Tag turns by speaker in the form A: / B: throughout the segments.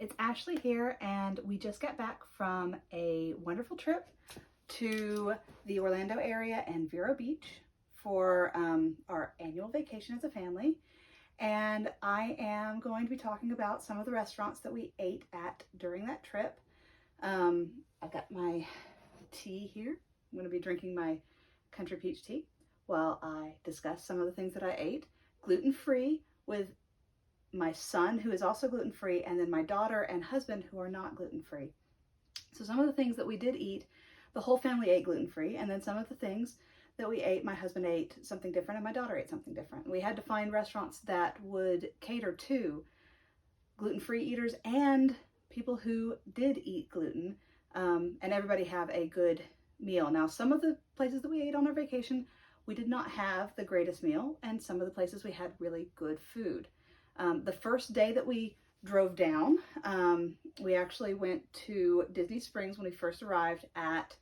A: It's Ashley here, and we just got back from a wonderful trip to the Orlando area and Vero Beach for our annual vacation as a family. And I am going to be talking about some of the restaurants that we ate at during that trip. I've got my tea here. I'm going to be drinking my country peach tea while I discuss some of the things that I ate. Gluten-free with my son, who is also gluten-free, and then my daughter and husband, who are not gluten-free. So some of the things that we did eat, the whole family ate gluten-free, and then some of the things that we ate, my husband ate something different and my daughter ate something different. We had to find restaurants that would cater to gluten-free eaters and people who did eat gluten, and everybody have a good meal. Now, some of the places that we ate on our vacation, we did not have the greatest meal, and some of the places we had really good food. The first day that we drove down, we actually went to Disney Springs when we first arrived at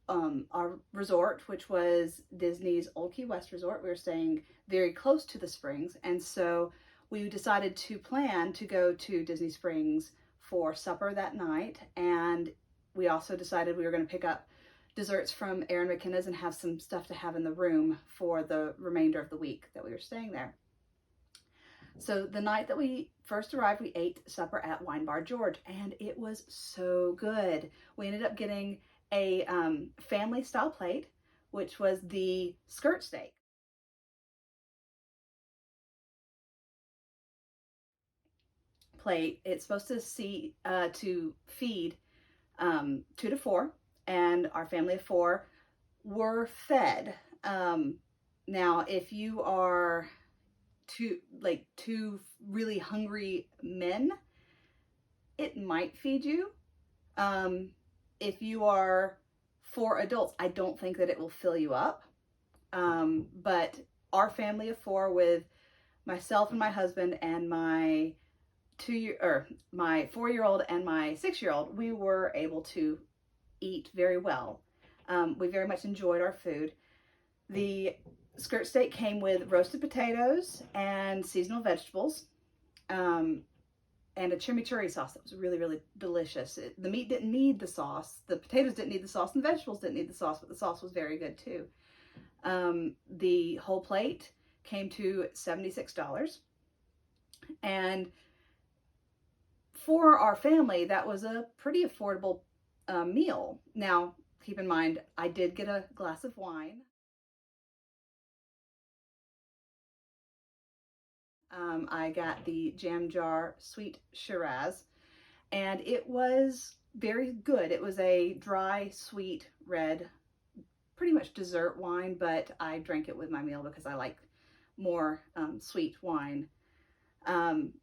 A: our resort, which was Disney's Old Key West Resort. We were staying very close to the springs, and so we decided to plan to go to Disney Springs for supper that night, and we also decided we were going to pick up desserts from Erin McKenna's and have some stuff to have in the room for the remainder of the week that we were staying there. So the night that we first arrived, we ate supper at Wine Bar George, and it was so good. We ended up getting a family style plate, which was the skirt steak. Plate. It's supposed to feed 2 to 4, and our family of 4 were fed. Now, if you are two really hungry men, it might feed you. If you are 4 adults, I don't think that it will fill you up. But our family of 4, with myself and my husband and my 4-year-old and my 6-year-old, we were able to eat very well. We very much enjoyed our food. The skirt steak came with roasted potatoes and seasonal vegetables, and a chimichurri sauce that was really, really delicious. The meat didn't need the sauce, the potatoes didn't need the sauce, and the vegetables didn't need the sauce, but the sauce was very good too. The whole plate came to $76, and for our family, that was a pretty affordable meal. Now, keep in mind, I did get a glass of wine. I got the Jam Jar Sweet Shiraz, and it was very good. It was a dry, sweet, red, pretty much dessert wine, but I drank it with my meal because I like more sweet wine. And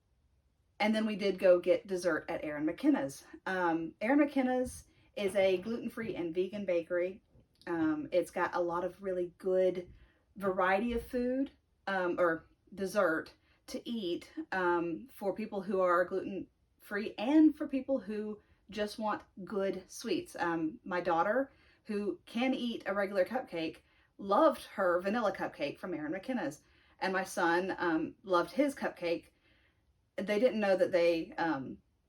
A: then we did go get dessert at Erin McKenna's. Erin McKenna's is a gluten-free and vegan bakery. It's got a lot of really good variety of food or dessert to eat for people who are gluten-free and for people who just want good sweets. My daughter, who can eat a regular cupcake, loved her vanilla cupcake from Erin McKenna's, and my son loved his cupcake. They didn't know that they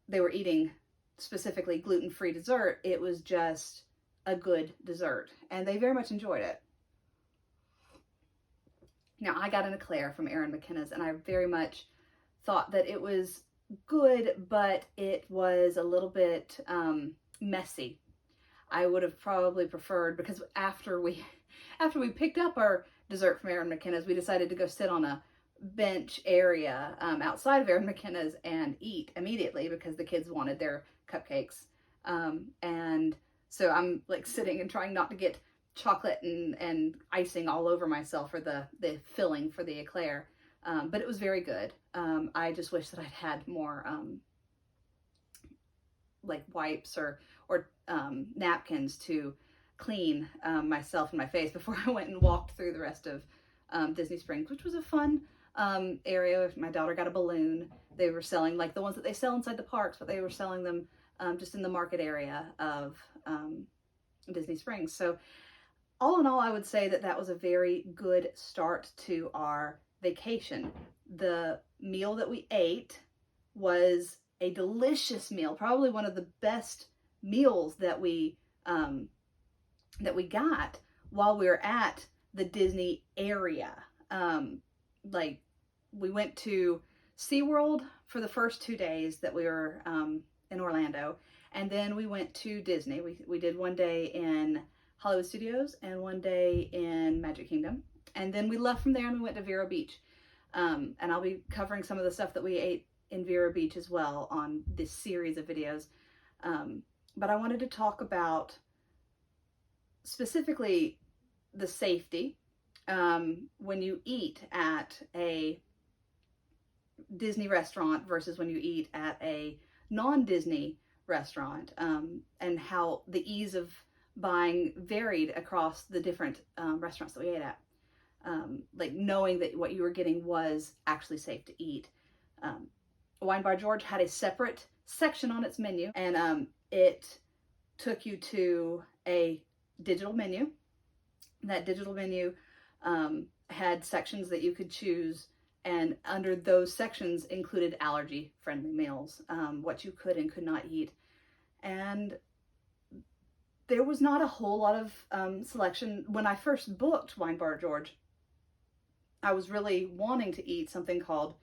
A: were eating specifically gluten-free dessert. It was just a good dessert, and they very much enjoyed it. Now, I got an eclair from Erin McKenna's, and I very much thought that it was good, but it was a little bit messy. I would have probably preferred, because after we picked up our dessert from Erin McKenna's, we decided to go sit on a bench area outside of Erin McKenna's and eat immediately because the kids wanted their cupcakes. And so I'm like sitting and trying not to get chocolate and icing all over myself, or the filling for the eclair. But it was very good. I just wish that I'd had more like wipes or napkins to clean myself and my face before I went and walked through the rest of Disney Springs, which was a fun area. My daughter got a balloon. They were selling like the ones that they sell inside the parks, but they were selling them just in the market area of Disney Springs. So all in all, I would say that that was a very good start to our vacation. The meal that we ate was a delicious meal, probably one of the best meals that we got while we were at the Disney area. Like we went to SeaWorld for the first 2 days that we were in Orlando, and then we went to Disney. We did one day in Hollywood Studios and one day in Magic Kingdom, and then we left from there and we went to Vero Beach. And I'll be covering some of the stuff that we ate in Vero Beach as well on this series of videos. But I wanted to talk about specifically the safety when you eat at a Disney restaurant versus when you eat at a non-Disney restaurant, and how the ease of buying varied across the different restaurants that we ate at. Like knowing that what you were getting was actually safe to eat. Wine Bar George had a separate section on its menu, and it took you to a digital menu. That digital menu had sections that you could choose, and under those sections included allergy-friendly meals, what you could and could not eat. And there was not a whole lot of selection. When I first booked Wine Bar George, I was really wanting to eat something called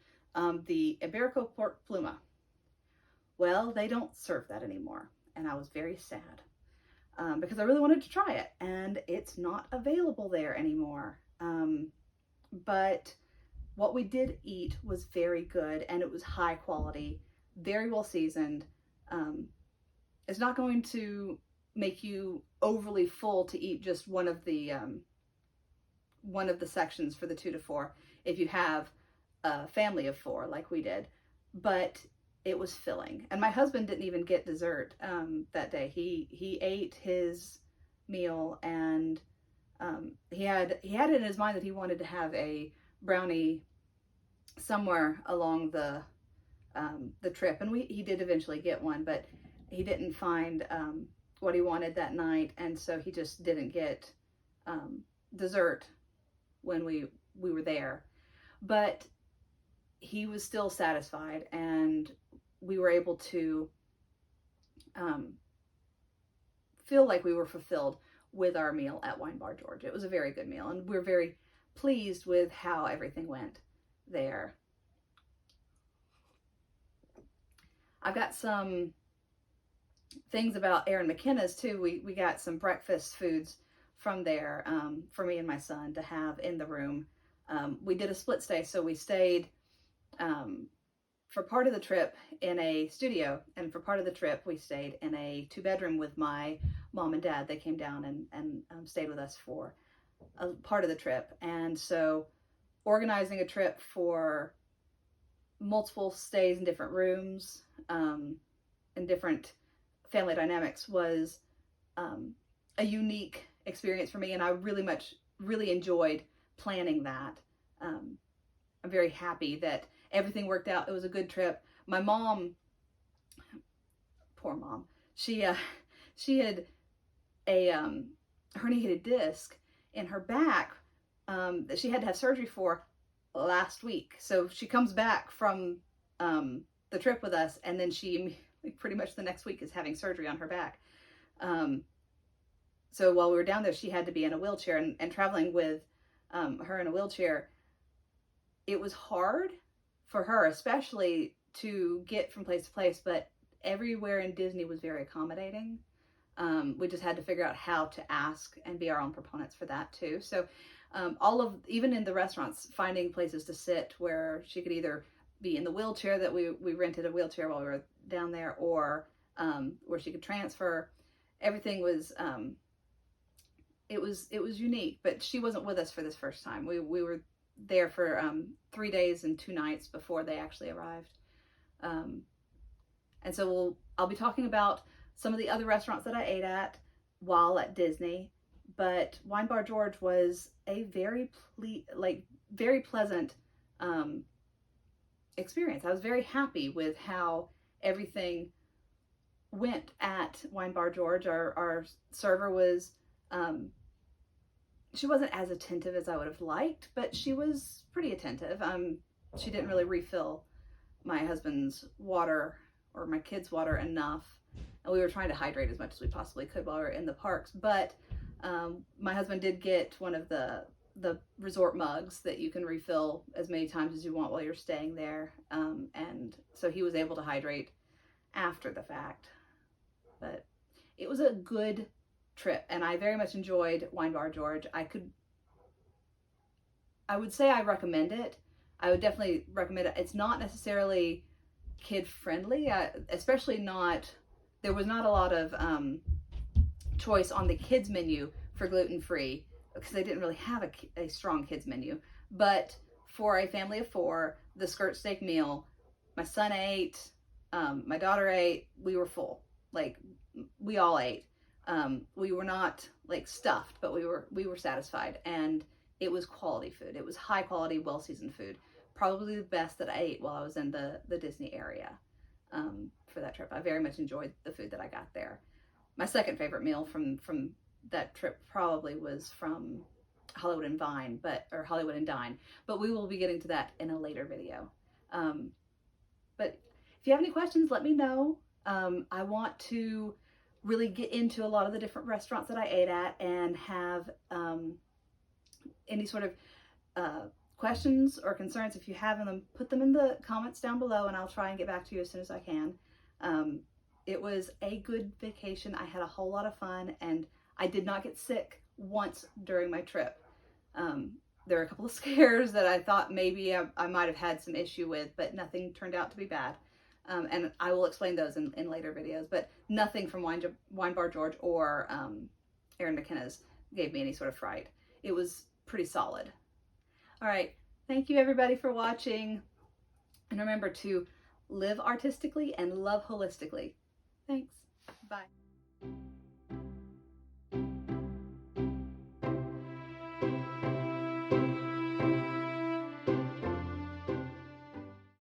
A: the Iberico Pork Pluma. Well, they don't serve that anymore, and I was very sad because I really wanted to try it, and it's not available there anymore. But what we did eat was very good, and it was high quality, very well seasoned. It's not going to make you overly full to eat just one of the sections for the 2 to 4 if you have a family of 4 like we did, but it was filling. And my husband didn't even get dessert that day. He ate his meal, and he had it in his mind that he wanted to have a brownie somewhere along the trip, and he did eventually get one, but he didn't find what he wanted that night, and so he just didn't get dessert when we were there. But he was still satisfied, and we were able to feel like we were fulfilled with our meal at Wine Bar George. It was a very good meal, and we're very pleased with how everything went there. I've got some things about Erin McKenna's too. We got some breakfast foods from there for me and my son to have in the room. We did a split stay, so we stayed for part of the trip in a studio, and for part of the trip we stayed in a 2-bedroom with my mom and dad. They came down and stayed with us for a part of the trip. And so organizing a trip for multiple stays in different rooms and different family dynamics was a unique experience for me, and I really enjoyed planning that. I'm very happy that everything worked out. It was a good trip. My mom, poor mom, she had a herniated disc in her back that she had to have surgery for last week. So she comes back from the trip with us, and then she pretty much the next week is having surgery on her back. So while we were down there, she had to be in a wheelchair, and traveling with her in a wheelchair, it was hard for her, especially to get from place to place, but everywhere in Disney was very accommodating. We just had to figure out how to ask and be our own proponents for that too. So even in the restaurants, finding places to sit where she could either be in the wheelchair, that we rented a wheelchair while we were down there, or where she could transfer. Everything was it was unique, but she wasn't with us for this first time. We were there for 3 days and 2 nights before they actually arrived. And so I'll be talking about some of the other restaurants that I ate at while at Disney, but Wine Bar George was a very pleasant experience. I was very happy with how everything went at Wine Bar George. Our server was, she wasn't as attentive as I would have liked, but she was pretty attentive. She didn't really refill my husband's water or my kids water enough. And we were trying to hydrate as much as we possibly could while we were in the parks. But my husband did get one of the resort mugs that you can refill as many times as you want while you're staying there. And so he was able to hydrate after the fact. But it was a good trip, and I very much enjoyed Wine Bar George. I would say I recommend it. I would definitely recommend it. It's not necessarily kid friendly, especially not, there was not a lot of choice on the kids menu for gluten-free because they didn't really have a strong kids menu. But for a family of 4, the skirt steak meal, my son ate, my daughter ate, we were full. Like, we all ate. We were not like stuffed, but we were satisfied, and it was quality food. It was high quality, well seasoned food. Probably the best that I ate while I was in the Disney area for that trip. I very much enjoyed the food that I got there. My second favorite meal from that trip probably was from Hollywood and Dine, but we will be getting to that in a later video. But if you have any questions, let me know. I want to really get into a lot of the different restaurants that I ate at and have any sort of questions or concerns. If you have them, put them in the comments down below, and I'll try and get back to you as soon as I can. It was a good vacation. I had a whole lot of fun, and I did not get sick once during my trip. There were a couple of scares that I thought maybe I might have had some issue with, but nothing turned out to be bad. And I will explain those in later videos, but nothing from Wine Bar George or Erin McKenna's gave me any sort of fright. It was pretty solid. All right, thank you everybody for watching, and remember to live artistically and love holistically. Thanks, bye.